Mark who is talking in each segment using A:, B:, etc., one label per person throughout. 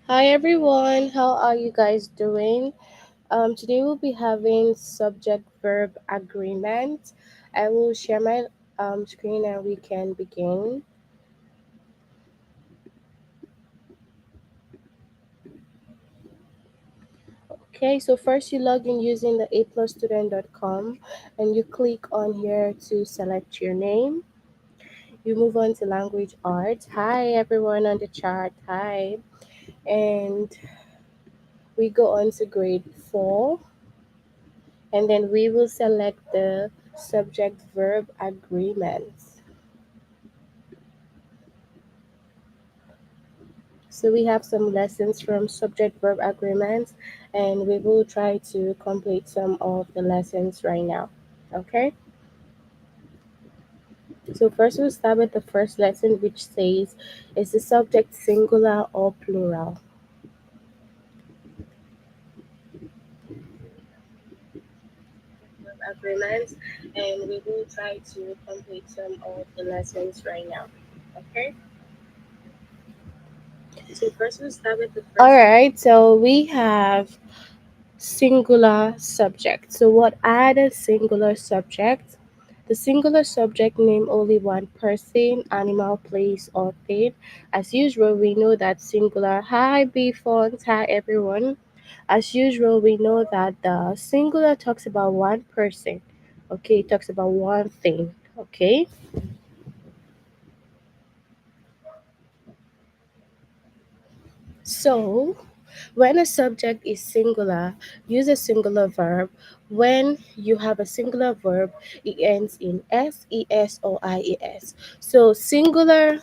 A: Hi everyone, how are you guys doing? Today we'll be having subject verb agreement. I will share my screen and we can begin. Okay, so first you log in using the aplusstudent.com and you click on here to select your name. You move on to language arts. Hi everyone on the chat. Hi. And we go on to grade 4 and then we will select the subject verb agreements. So we have some lessons from subject verb agreements and we will try to complete some of the lessons right now. Okay? So first we'll start with the first lesson which says is the subject singular or plural? Verb agreements and we will try to complete some of the lessons right now. Okay? So first we'll start with the first. All right, so we have singular subject. So what are the singular subjects? The singular subject name only one person, animal, place, or thing. As usual, we know that singular. Hi, B Fonts. Hi, everyone. As usual, we know that the singular talks about one person. Okay, it talks about one thing. Okay. So, when a subject is singular, use a singular verb. When you have a singular verb, it ends in s, es, or ies. So, singular.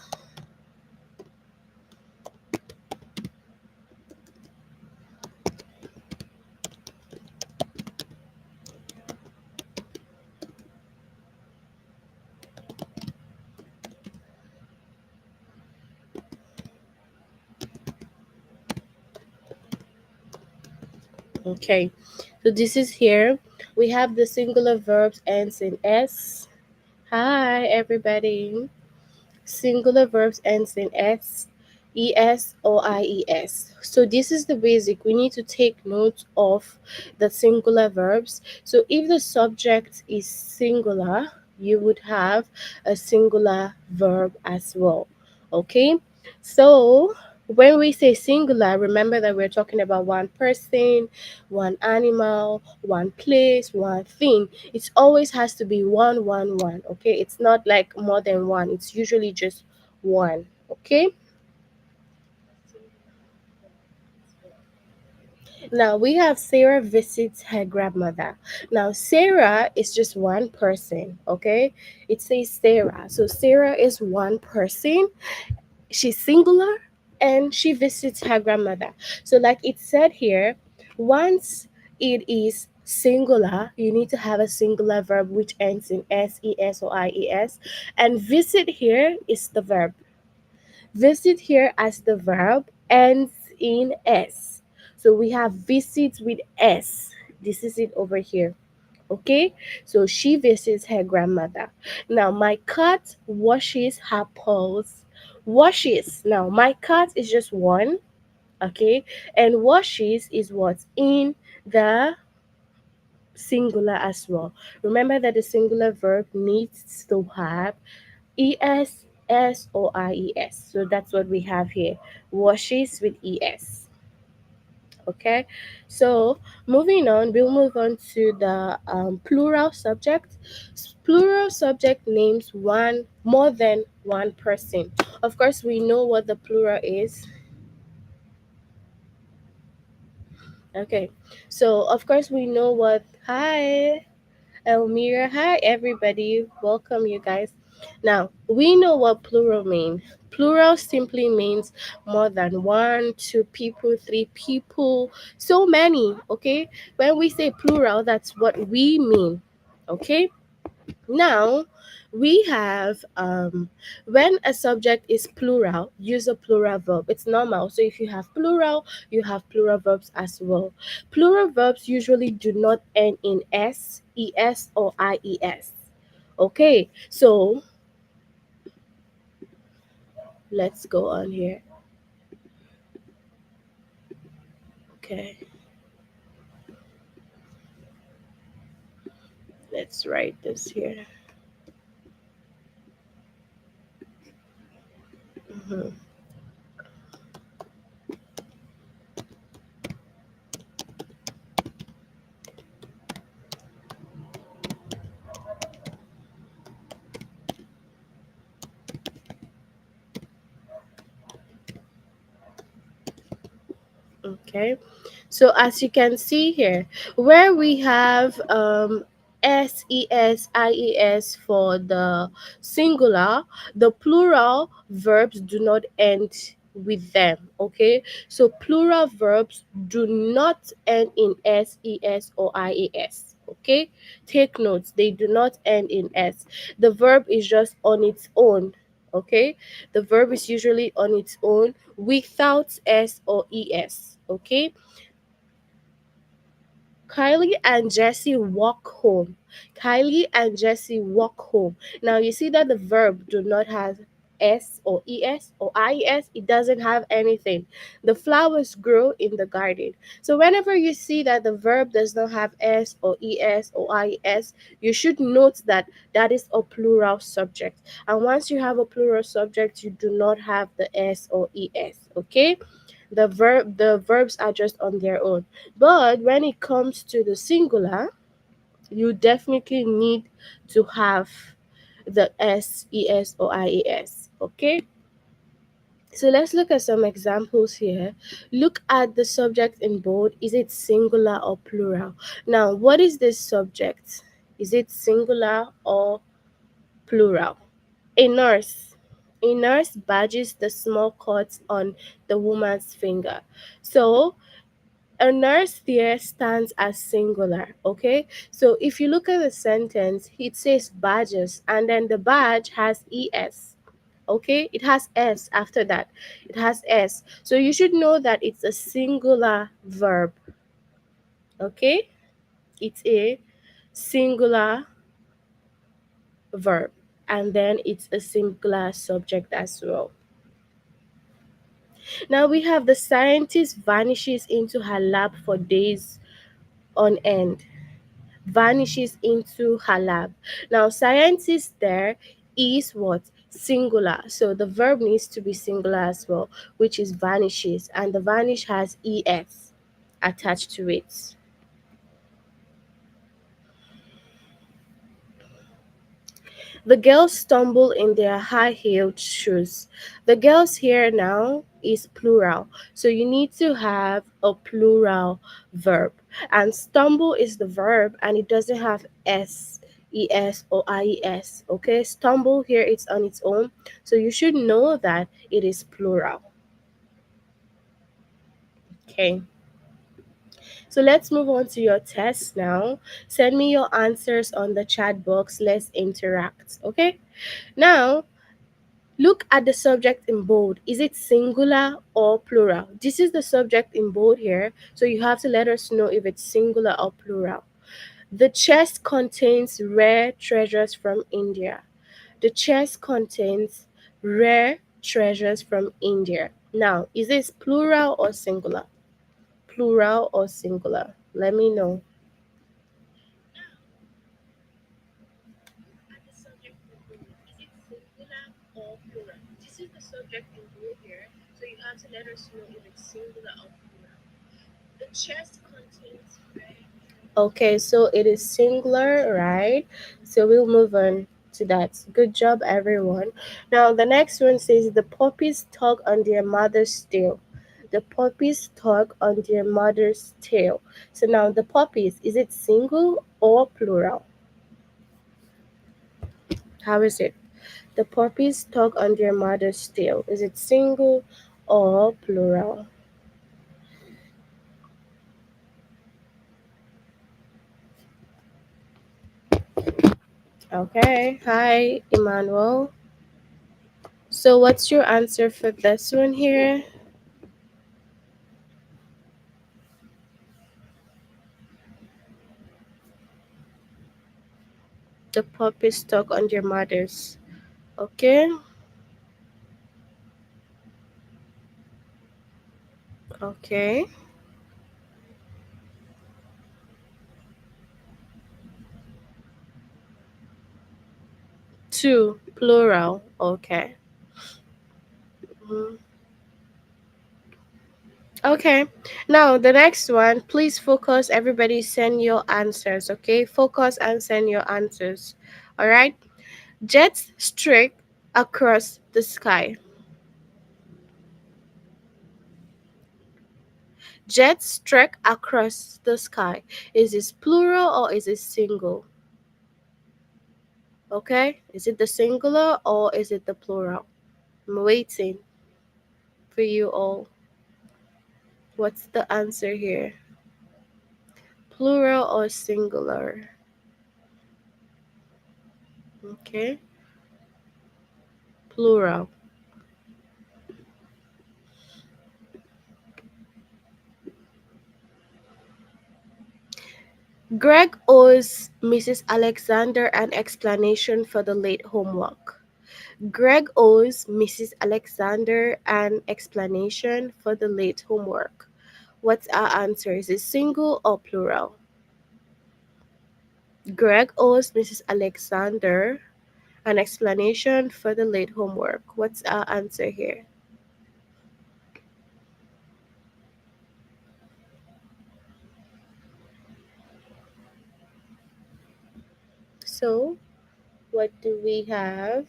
A: Okay, so this is here. We have the singular verbs ends in s. Hi, everybody. Singular verbs ends in s, es, or ies. So this is the basic. We need to take note of the singular verbs. So if the subject is singular, you would have a singular verb as well. Okay? So when we say singular, remember that we're talking about one person, one animal, one place, one thing. It always has to be one, one, one. Okay, it's not like more than one, it's usually just one. Okay, now we have Sarah visits her grandmother. Now, Sarah is just one person. Okay, it says Sarah, so Sarah is one person, she's singular, and she visits her grandmother. So like it said here, once it is singular, you need to have a singular verb which ends in s, es, or ies, and visit here is the verb. Visit here as the verb ends in s, so we have visit with s. This is it over here. Okay, so she visits her grandmother. Now, my cat washes her paws. Washes. Now, my cat is just one. Okay, and washes is what's in the singular as well. Remember that the singular verb needs to have es, s, or ies. So that's what we have here. Washes with es. Okay, so moving on, we'll move on to the plural subject. Plural subject names one more than one person. Of course, we know what the plural is. Okay, so of course we know what. Hi, Elmira. Hi, everybody. Welcome, you guys. Now, we know what plural means. Plural simply means more than one, two people, three people, so many. Okay, when we say plural, that's what we mean. Okay, now we have when a subject is plural, use a plural verb. It's normal. So if you have plural, you have plural verbs as well. Plural verbs usually do not end in s, es, or ies. Okay, so let's go on here. Okay, let's write this here. Mhm. Okay. So as you can see here, where we have SES, IES for the singular, the plural verbs do not end with them. Okay. So plural verbs do not end in SES or IES. Okay. Take notes, they do not end in S. The verb is just on its own. Okay. The verb is usually on its own without S or ES. Okay. Kylie and Jesse walk home. Kylie and Jesse walk home. Now you see that the verb do not have S or ES or IES. It doesn't have anything. The flowers grow in the garden. So whenever you see that the verb does not have S or ES or IES, you should note that that is a plural subject. And once you have a plural subject, you do not have the S or ES. Okay? The verbs are just on their own. But when it comes to the singular, you definitely need to have the SES or IES. Okay, so let's look at some examples here. Look at the subject in bold. Is it singular or plural? Now, what is this subject? Is it singular or plural? A nurse. A nurse badges the small cuts on the woman's finger. So a nurse there stands as singular. Okay, so if you look at the sentence, it says badges, and then the badge has es. Okay, it has s after that. It has s, so you should know that it's a singular verb. Okay, it's a singular verb, and then it's a singular subject as well. Now we have the scientist vanishes into her lab for days on end. Vanishes into her lab. Now, scientist there is what? Singular. So the verb needs to be singular as well, which is vanishes, and the vanish has es attached to it. The girls stumble in their high heeled shoes. The girls here now is plural. So you need to have a plural verb. And stumble is the verb and it doesn't have S, ES, or IES. Okay, stumble here it's on its own. So you should know that it is plural. Okay. So let's move on to your test now. Send me your answers on the chat box. Let's interact. Okay. Now, look at the subject in bold. Is it singular or plural? This is the subject in bold here, so you have to let us know if it's singular or plural. The chest contains rare treasures from India. The chest contains rare treasures from India. Now, is this plural or singular? Plural or singular? Let me know. At the subject in bold, is it singular or plural? This is the subject in bold here, so you have to let us know if it's singular or plural. The chest contains red. Okay, so it is singular, right? So we'll move on to that. Good job, everyone. Now, the next one says the puppies tug on their mother's tail. The puppies tug on their mother's tail. So now the puppies, is it single or plural? How is it? The puppies tug on their mother's tail. Is it single or plural? Okay. Hi, Emmanuel. So, what's your answer for this one here? The puppies tug on their mothers. Okay. Okay. Two, plural. Okay. Mhm. Okay. Now, the next one, please focus. Everybody send your answers, okay? Focus and send your answers. All right? Jets streak across the sky. Jets streak across the sky. Is this plural or is it single? Okay? Is it the singular or is it the plural? I'm waiting for you all. What's the answer here? Plural or singular? Okay? Plural. Greg owes Mrs. Alexander an explanation for the late homework. Greg owes Mrs. Alexander an explanation for the late homework. What's our answer? Is it single or plural? Greg owes Mrs. Alexander an explanation for the late homework. What's our answer here? So, what do we have?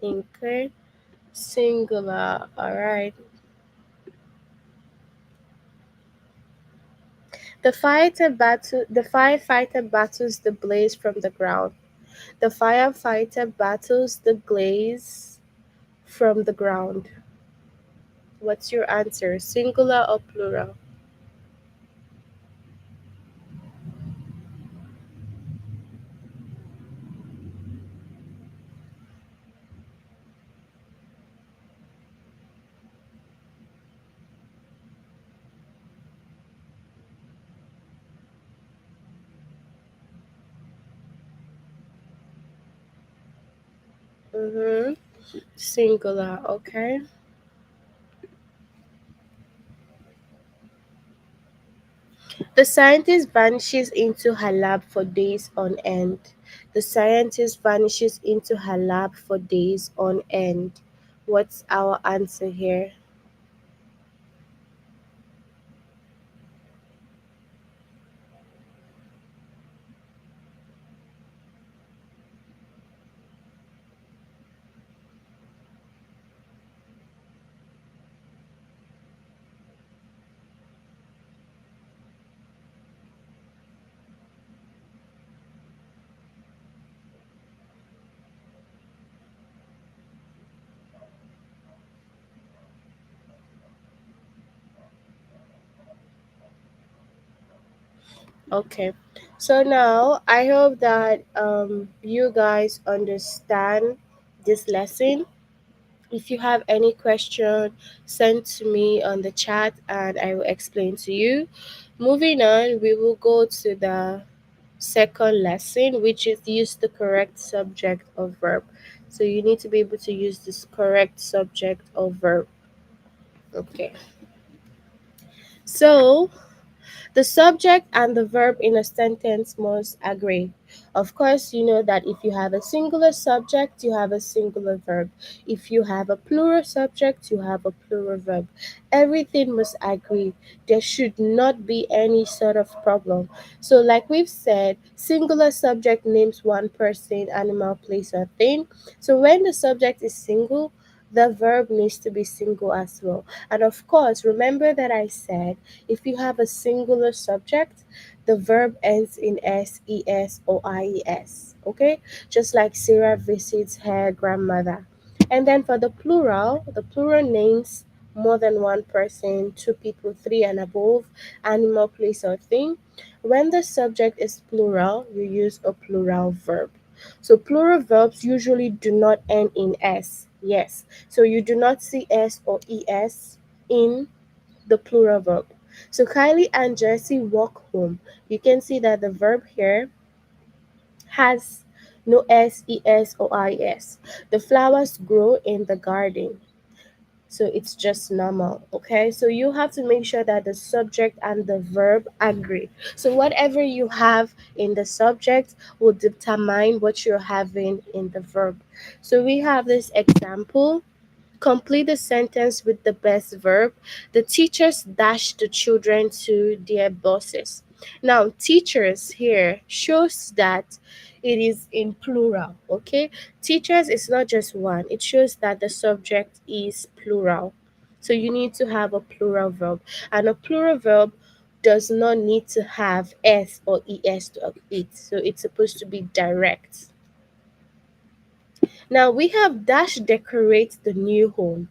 A: Okay, singular. All right. The firefighter battles the blaze from the ground. The firefighter battles the glaze from the ground. What's your answer? Singular or plural? Mm-hmm. Singular, okay. The scientist vanishes into her lab for days on end. The scientist vanishes into her lab for days on end. What's our answer here? Okay. So now I hope that you guys understand this lesson. If you have any question, send to me on the chat and I will explain to you. Moving on, we will go to the second lesson, which is use the correct subject or verb. So you need to be able to use this correct subject or verb. Okay. So the subject and the verb in a sentence must agree. Of course, you know that if you have a singular subject, you have a singular verb. If you have a plural subject, you have a plural verb. Everything must agree. There should not be any sort of problem. So, like we've said, singular subject names one person, animal, place, or thing. So, when the subject is single, the verb needs to be single as well. And of course, remember that I said if you have a singular subject, the verb ends in s, es, or ies. Okay? Just like Sarah visits her grandmother. And then for the plural names more than one person, two people, three and above, animal, place, or thing. When the subject is plural, you use a plural verb. So plural verbs usually do not end in s. Yes. So you do not see s or es in the plural verb. So Kylie and Jesse walk home. You can see that the verb here has No S-E-S or I-S. The flowers grow in the garden. So it's just normal. Okay, so you have to make sure that the subject and the verb agree. So whatever you have in the subject will determine what you're having in the verb. So we have this example. Complete the sentence with the best verb. The teachers dash the children to their buses. Now, teachers here shows that it is in plural, okay? Teachers is not just one, it shows that the subject is plural. So you need to have a plural verb. And a plural verb does not need to have S or ES to it. So it's supposed to be direct. Now we have dash decorate the new home.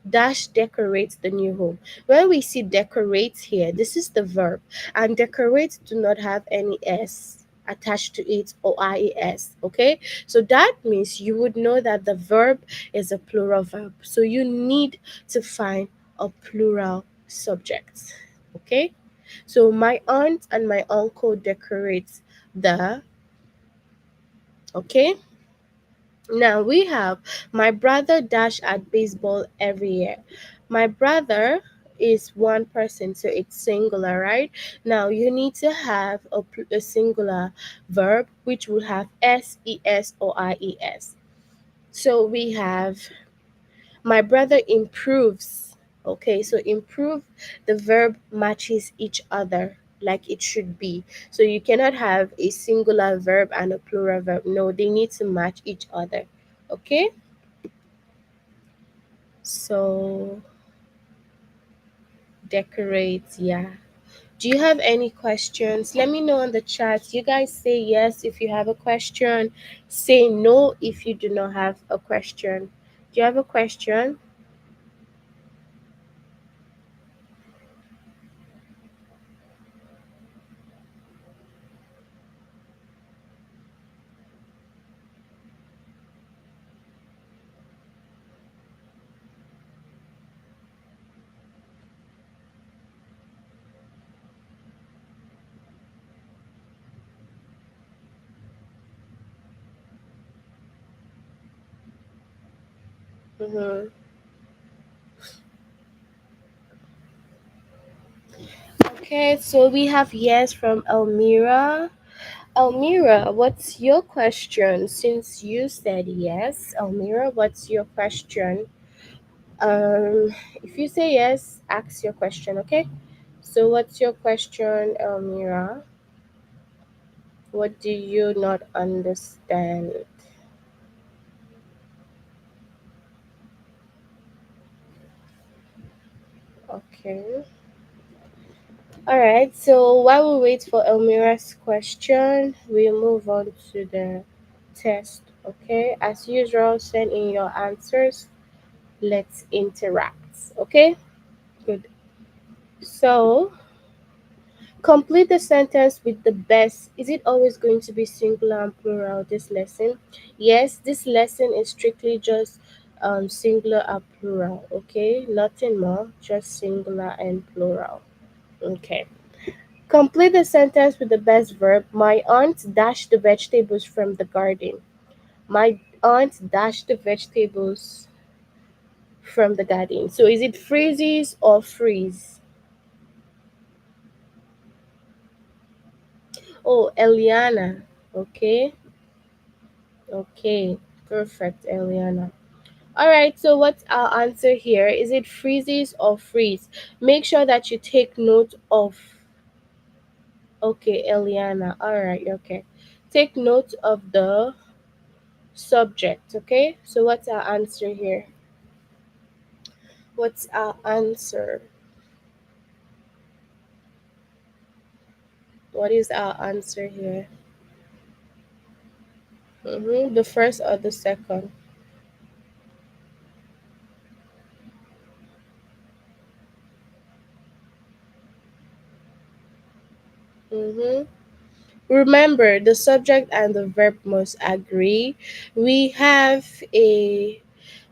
A: Dash decorates the new home. When we see decorate here, this is the verb, and decorate do not have any s attached to it or ies. Okay, so that means you would know that the verb is a plural verb. So you need to find a plural subject. Okay, so my aunt and my uncle decorate the. Okay, now we have my brother dash at baseball every year. My brother is one person, so it's singular, right? Now you need to have a singular verb which will have s, es, or ies. So we have my brother improves. Okay, so improve, the verb matches each other like it should be. So you cannot have a singular verb and a plural verb. No, they need to match each other. Okay, so decorate, yeah. Do you have any questions? Let me know in the chat. You guys say yes if you have a question. Say no if you do not have a question. Do you have a question? Mm-hmm. Okay, so we have yes from Elmira. Elmira, what's your question? Since you said yes, Elmira, what's your question? If you say yes, ask your question, okay? So, what's your question, Elmira? What do you not understand? Okay. All right. So, while we wait for Elmira's question, we'll move on to the test, okay? As usual, send in your answers. Let's interact, okay? Good. So, complete the sentence with the best. Is it always going to be singular and plural this lesson? Yes, this lesson is strictly just singular and plural, okay? Nothing more, just singular and plural. Okay. Complete the sentence with the best verb. My aunt dashed the vegetables from the garden. My aunt dashed the vegetables from the garden. So is it freezes or freeze? Oh, Eliana. Okay. Okay. Perfect, Eliana. All right, so what's our answer here? Is it freezes or freeze? Make sure that you take note of. Okay, Eliana. All right, okay. Take note of the subject, okay? So what's our answer here? What's our answer? What is our answer here? The first or the second? Mm-hmm. Remember, the subject and the verb must agree. We have a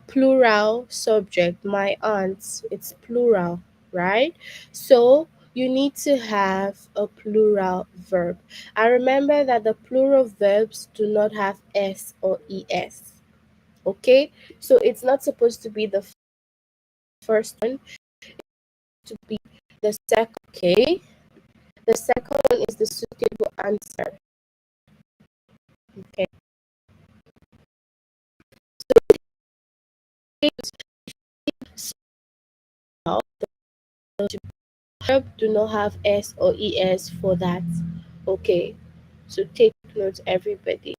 A: plural subject, my aunts, it's plural, right? So you need to have a plural verb. I remember that the plural verbs do not have s or es. Okay, so it's not supposed to be the first one, to be the second. Okay, the second one is the suitable answer. Okay, so the verb do not have s or es for that. Okay, so take note, everybody.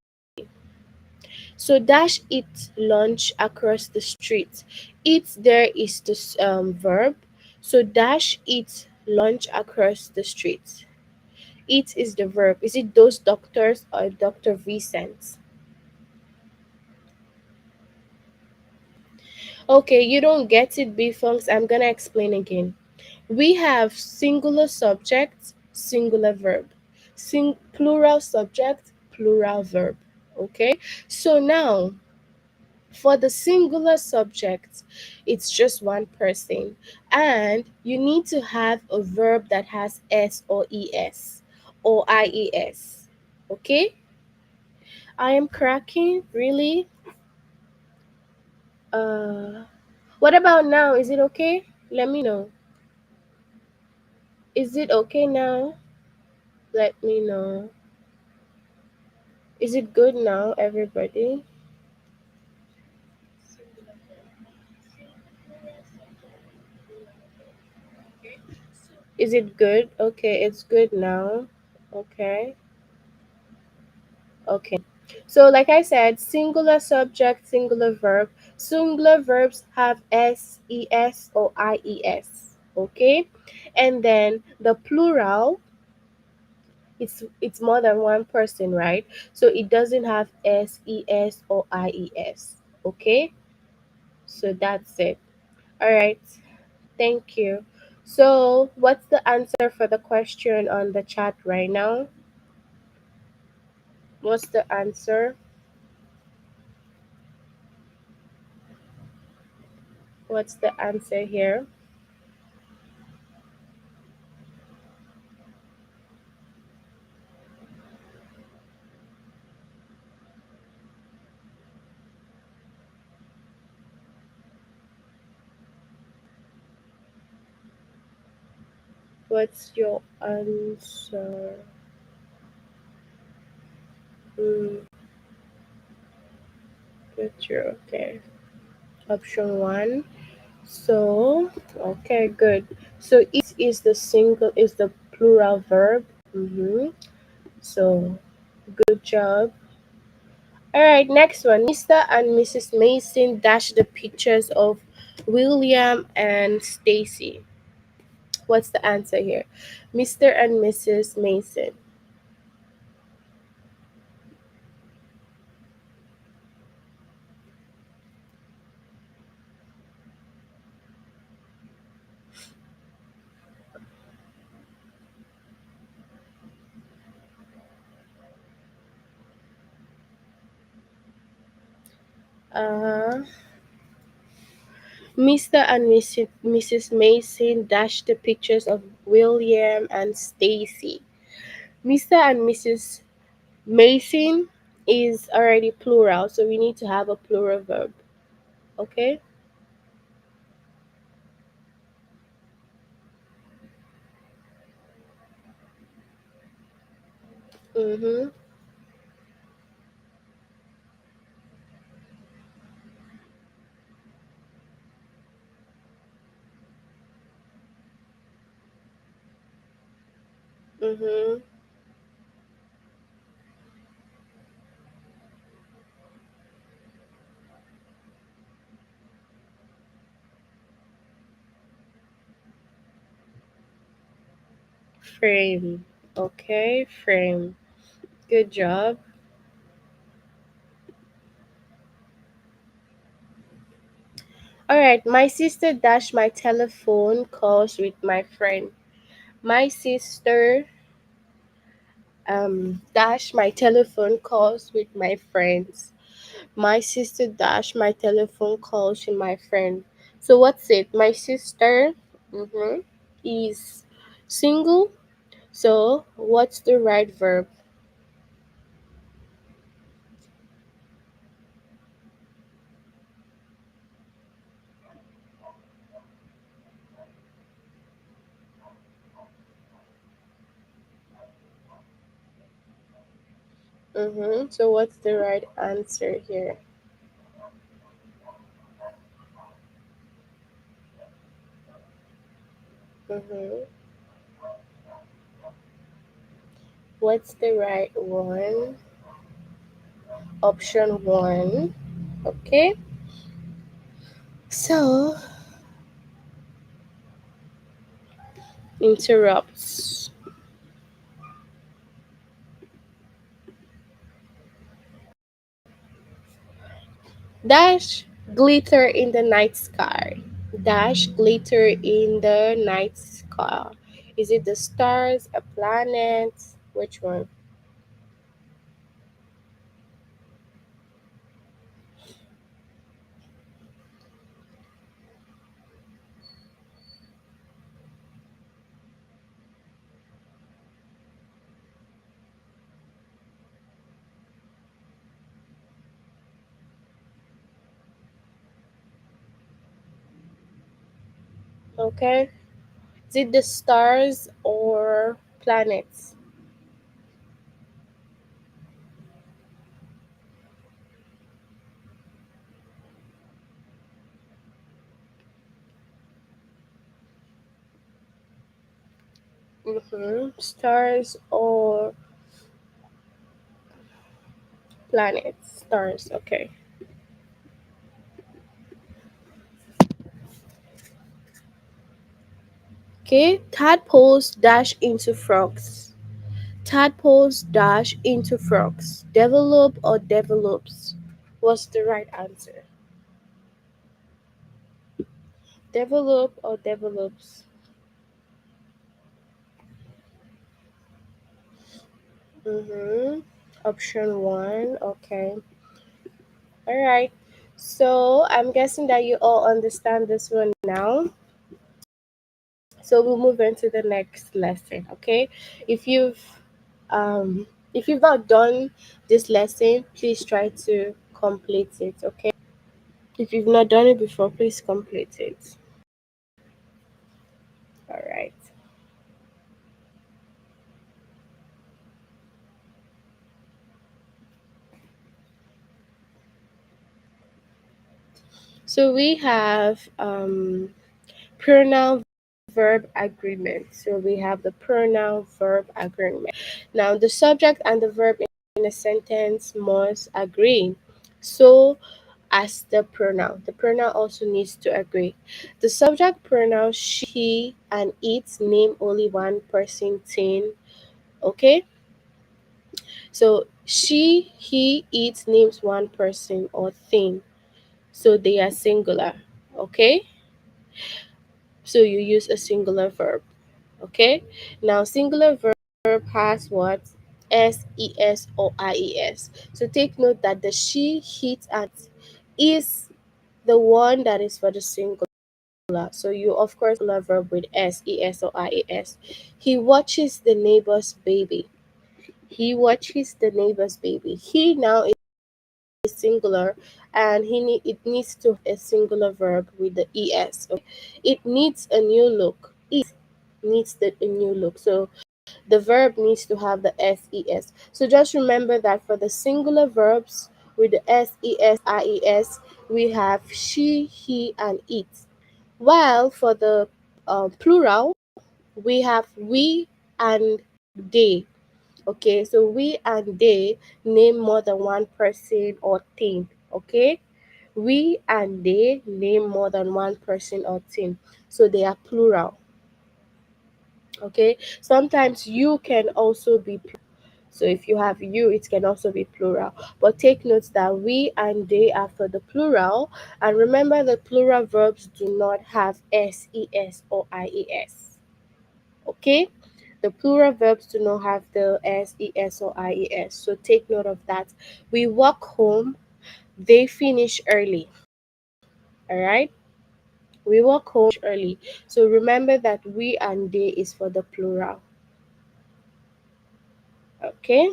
A: So dash eat lunch across the street. Eat there is the verb. So dash eat lunch across the street. Eat is the verb. Is it those doctors or Dr. Vincent? Okay, you don't get it, B-Funks. I'm gonna explain again. We have singular subject, singular verb. Plural subject, plural verb. Okay, so now for the singular subject, it's just one person, and you need to have a verb that has s or es or ies. Okay, I am cracking, really. Uh, what about now? Is it okay? Let me know. Is it okay now? Let me know. Is it good now, everybody? Is it good? Okay, it's good now. Okay. Okay. So, like I said, singular subject, singular verb. Singular verbs have s, es, or ies. Okay. And then the plural, it's more than one person, right? So it doesn't have s, es, or ies. Okay. So that's it. All right. Thank you. So, what's the answer for the question on the chat right now? What's the answer? What's the answer here? What's your answer? Mm, picture, okay. Option one. So, okay, good. So it is the single, is the plural verb. Mm-hmm. So, good job. All right, next one. Mr. and Mrs. Mason dash the pictures of William and Stacy. What's the answer here? Mr. and Mrs. Mason. Uh, Mr. and Mrs. Mason dashed the pictures of William and Stacy. Mr. and Mrs. Mason is already plural, so we need to have a plural verb. Okay? Mm-hmm. Mm-hmm. Frame. Okay, frame. Good job. All right, my sister dashed my telephone calls with my friend. My sister dash my telephone calls with my friends. My sister dash my telephone calls with my friend. So what's it? My sister, is Single. So what's the right verb? So what's the right answer here? Mm-hmm. What's the right one? Option one. Okay. So interrupts. Dash glitter in the night sky. Dash glitter in the night sky. Is it the stars, a planet? Which one? Okay. Is it the stars or planets? Stars or planets? Stars. Okay. Okay. Tadpoles dash into frogs. Tadpoles dash into frogs. Develop or develops? What's the right answer? Develop or develops? Mm-hmm. Option one. Okay. All right. So I'm guessing that you all understand this one now. So we'll move into the next lesson. Okay. If you've if you've not done this lesson, please try to complete it. Okay. If you've not done it before, please complete it. All right. So we have pronoun verb agreement. So we have the pronoun verb agreement. Now the subject and the verb in a sentence must agree. So as the pronoun. The pronoun also needs to agree. The subject pronoun she, he, and it name only one person, thing. Okay? So she, he, it names one person or thing. So they are singular. Okay? So you use a singular verb. Okay? Now singular verb has what? S, E, S, or I, E, S. So take note that the she, he, and is the one that is for the singular. So you of course singular verb with S, E, S, or I, E, S. He watches the neighbor's baby. He watches the neighbor's baby. He now is singular, and it needs to have a singular verb with the es. Okay? It needs a new look. It needs a new look. So the verb needs to have the ses. So just remember that for the singular verbs with the ses, we have she, he, and it. While for the plural, we have we and they. Okay, so we and they name more than one person or thing. Okay, we and they name more than one person or thing, so they are plural. Okay, sometimes you can also be so if you have you, it can also be plural. But take note that we and they are for the plural, and remember the plural verbs do not have ses or ies. Okay, the plural verbs do not have the ses or ies, so take note of that. We walk home, they finish early. All right. We walk home early. So remember that we and they is for the plural. Okay?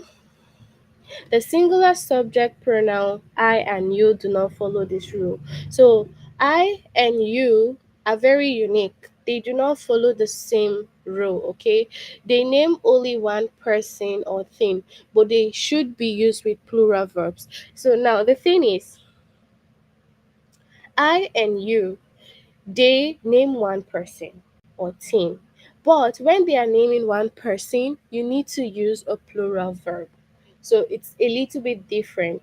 A: The singular subject pronoun I and you do not follow this rule. So I and you are very unique. They do not follow the same rule, okay? They name only one person or thing, but they should be used with plural verbs. So now the thing is, I and you, they name one person or thing. But when they are naming one person, you need to use a plural verb. So it's a little bit different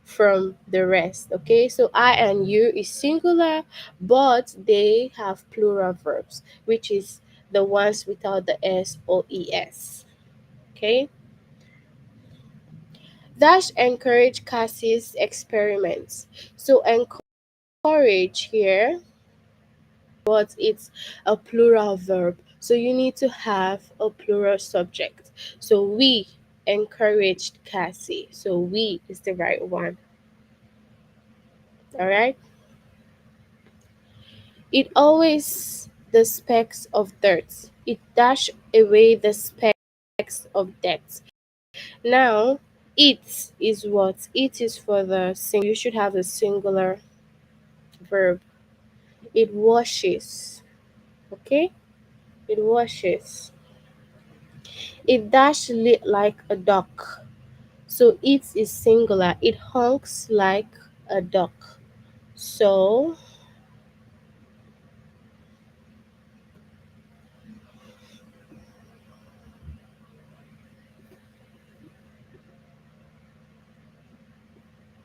A: from the rest. Okay, so I and you is singular, but they have plural verbs, which is the ones without the s or es. Okay, dash encourage Cassie's experiments. So encourage here, but it's a plural verb, so you need to have a plural subject. So we encouraged Cassie, so we is the right one. All right. It always the specks of dirt. It dash away the specks of debt. Now, it is what? It is for the you should have a singular verb. It washes. Okay? It washes. It dash lit like a duck. So it is singular. It honks like a duck. So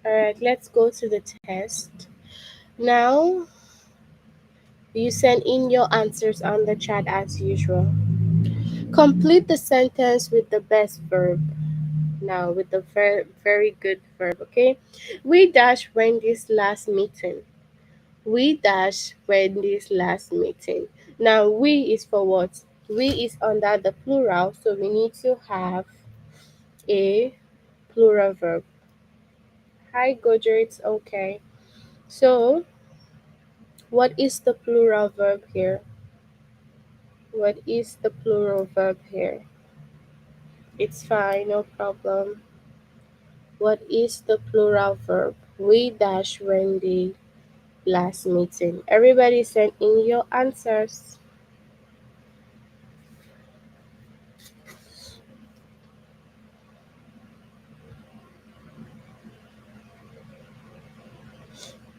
A: alright, let's go to the test. Now you send in your answers on the chat as usual. Complete the sentence with the best verb. Now, with the very good verb, okay? We dash Wendy's last meeting. We dash Wendy's last meeting. Now, we is for what? We is under the plural, so we need to have a plural verb. Hi, Gojo, it's okay. So, what is the plural verb here? What is the plural verb here? It's fine, no problem. What is the plural verb? We dash Wendy last meeting. Everybody send in your answers.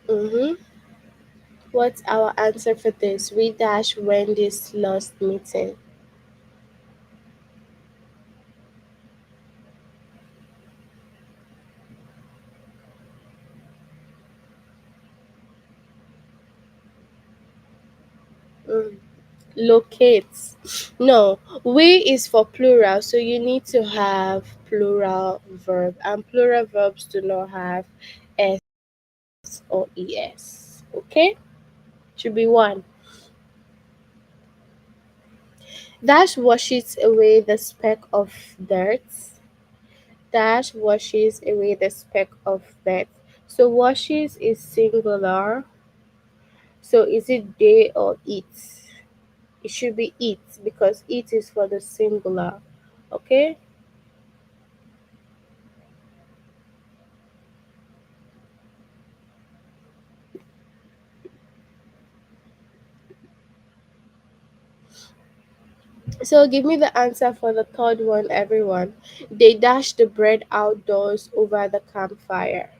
A: Mm-hmm. What's our answer for this? We dash Wendy's last meeting. Mm. Locates. No, we is for plural, so you need to have plural verb, and plural verbs do not have s or es. Okay, should be one. Dash washes away the speck of dirt. Dash washes away the speck of dirt. So washes is singular. So is it they or it? It should be it because it is for the singular. Okay? So give me the answer for the third one, everyone. They dash the bread outdoors over the campfire.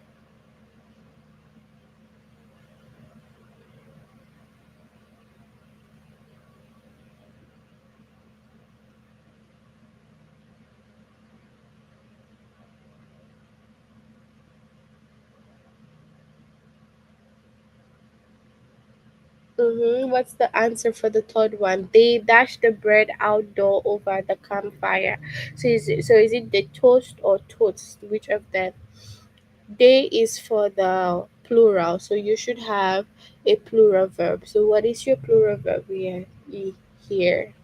A: Mm-hmm. What's the answer for the third one? They dash the bread outdoor over the campfire. So is it the toast or toast? Which of them? They is for the plural, so you should have a plural verb. So what is your plural verb here? Here.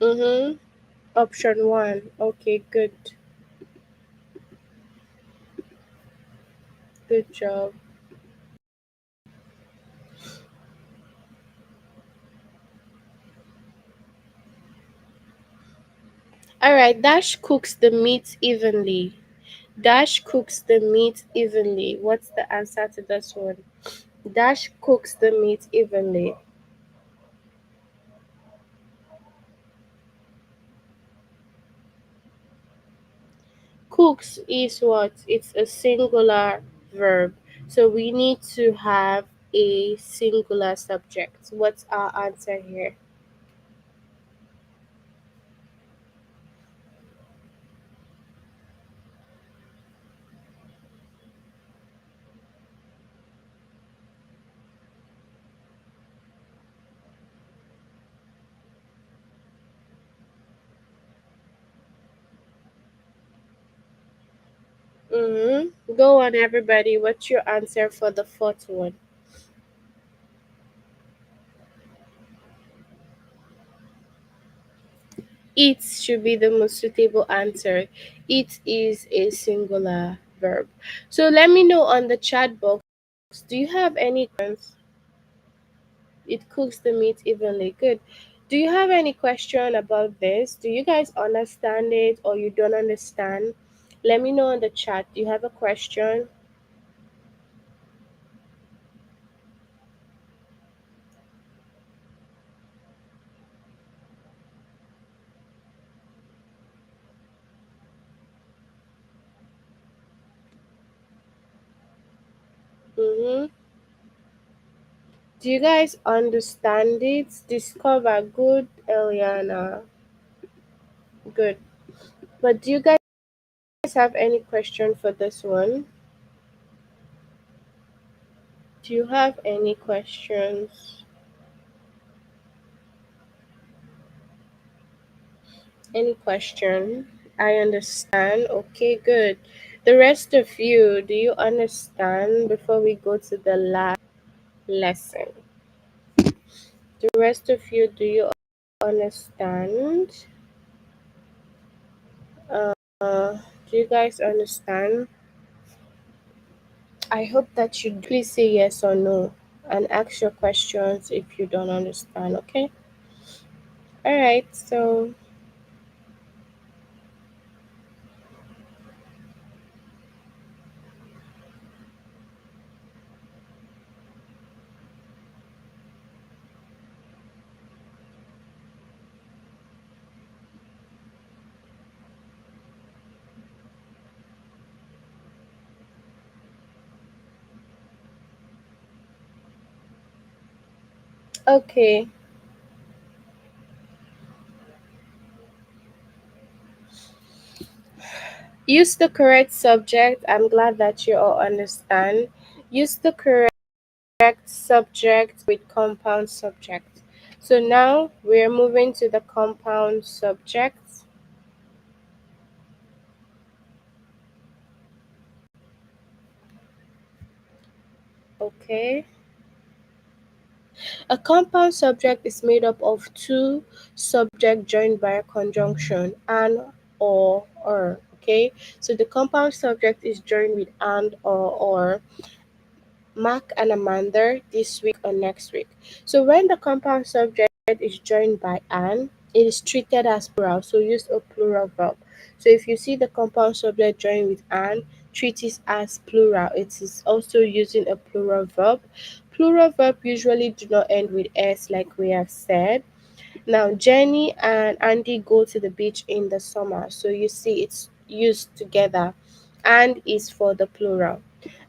A: Mm-hmm. Option one. Okay, good. Good job. All right, Dash cooks the meat evenly. Dash cooks the meat evenly. What's the answer to this one? Dash cooks the meat evenly. Cooks is what? It's a singular verb. So we need to have a singular subject. What's our answer here? Mm-hmm. Go on, everybody. What's your answer for the fourth one? It should be the most suitable answer. It is a singular verb. So let me know on the chat box. Do you have any questions? It cooks the meat evenly. Good. Do you have any question about this? Do you guys understand it or you don't understand? Let me know on the chat. Do you have a question? Mm-hmm. Do you guys understand it? Discover. Good, Eliana. Good. But do you guys have any question for this one? Do you have any questions? Any question? I understand. Okay, good. The rest of you, do you understand before we go to the last lesson? The rest of you, do you understand? Do you guys understand? I hope that you please say yes or no and ask your questions if you don't understand, okay? All right, so okay. Use the correct subject. I'm glad that you all understand. Use the correct subject with compound subject. So now we're moving to the compound subject. Okay. A compound subject is made up of two subjects joined by a conjunction and or. Okay. So the compound subject is joined with and or. Mark and Amanda this week or next week. So when the compound subject is joined by an, it is treated as plural. So use a plural verb. So if you see the compound subject joined with an, treat it as plural. It is also using a plural verb. Plural verb usually do not end with s like we have said. Now, Jenny and Andy go to the beach in the summer. So you see it's used together and is for the plural.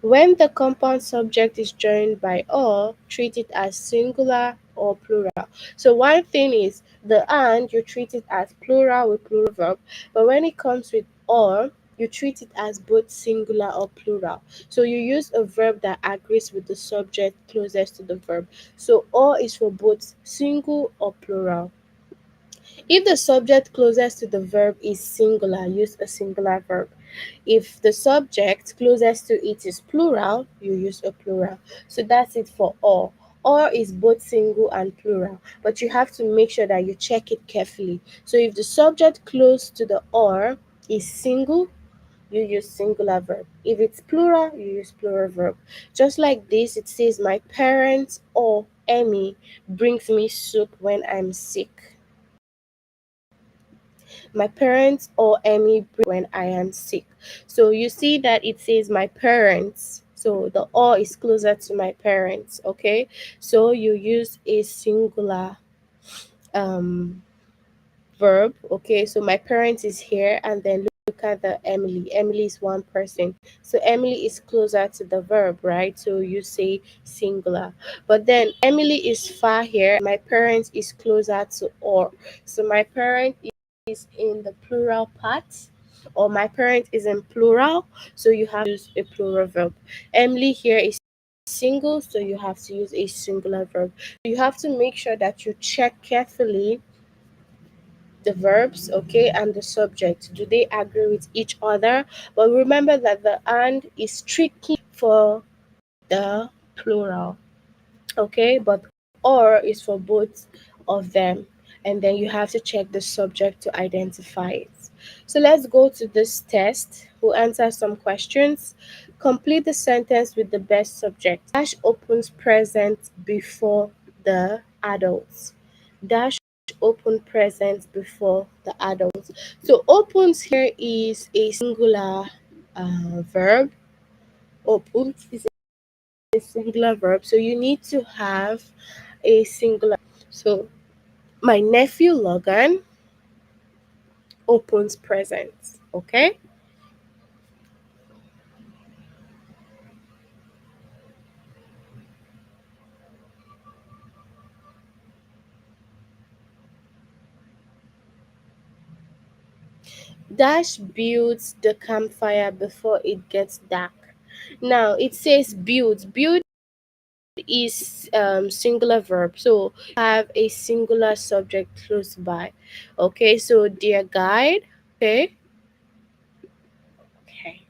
A: When the compound subject is joined by or, treat it as singular or plural. So one thing is the and you treat it as plural with plural verb, but when it comes with or, you treat it as both singular or plural. So you use a verb that agrees with the subject closest to the verb. So or is for both single or plural. If the subject closest to the verb is singular, use a singular verb. If the subject closest to it is plural, you use a plural. So that's it for all. Or is both single and plural, but you have to make sure that you check it carefully. So if the subject close to the or is single, you use singular verb. If it's plural, you use plural verb. Just like this, it says, my parents or Emmy brings me soup when I'm sick. My parents or Emmy bring when I am sick. So you see that it says my parents. So the or is closer to my parents, okay? So you use a singular um verb. Okay, so my parents is here, and then look at the Emily. Emily is one person. So Emily is closer to the verb, right? So you say singular. But then Emily is far here. My parents is closer to or. So my parent is in the plural part, or my parent is in plural. So you have to use a plural verb. Emily here is single, so you have to use a singular verb. You have to make sure that you check carefully the verbs, okay, and the subject. Do they agree with each other? But remember that the and is tricky for the plural, okay, but or is for both of them. And then you have to check the subject to identify it. So let's go to this test. We'll answer some questions. Complete the sentence with the best subject. Dash opens present before the adults. Dash open present before the adults. So opens here is a singular verb. Opens is a singular verb. So you need to have a singular. So my nephew Logan opens presents. Okay. Dash builds the campfire before it gets dark. Now it says build. Build is singular verb. So have a singular subject close by. Okay. So dear guide. Okay. Okay.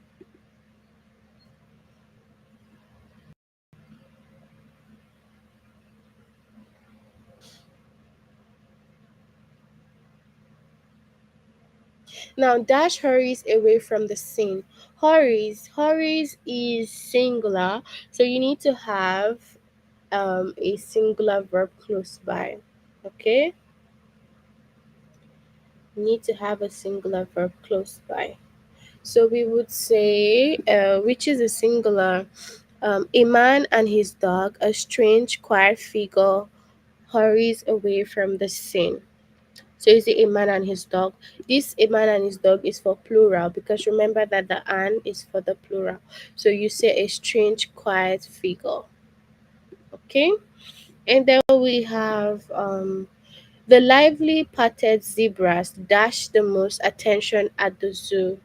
A: Now dash hurries away from the scene. Hurries is singular. So you need to have a singular verb close by. Okay, you need to have a singular verb close by. So we would say, which is a singular, a man and his dog, a strange, quiet figure hurries away from the scene. So you say a man and his dog. This a man and his dog is for plural, because remember that the "and" is for the plural. So you say a strange, quiet figure. Okay, and then we have the lively parted zebras dash the most attention at the zoo.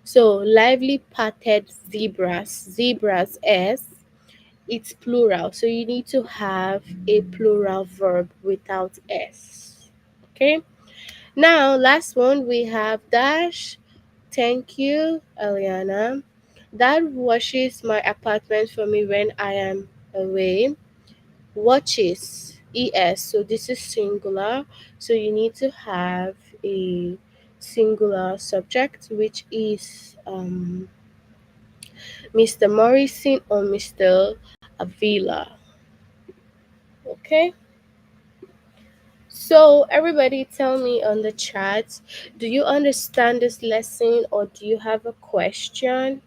A: So lively parted zebras s, it's plural. So you need to have a plural verb without s. Okay. Now last one we have dash. Thank you, Eliana. Dad washes my apartment for me when I am away. Watches es, so this is singular, so you need to have a singular subject, which is Mr. Morrison or Mr. Avila. Okay, so everybody tell me on the chat, do you understand this lesson or do you have a question?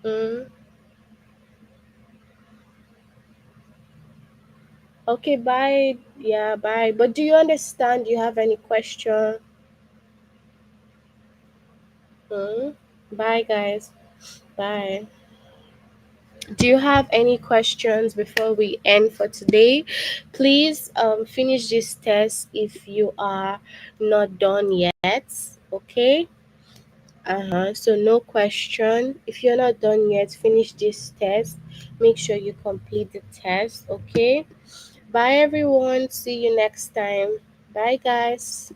A: Mm, okay, bye. Yeah, bye. But do you understand? Do you have any question? Mm, bye, guys. Bye. Do you have any questions before we end for today? Please finish this test if you are not done yet. Okay. So no question. If you're not done yet, finish this test. Make sure you complete the test. Okay. Bye everyone. See you next time. Bye guys.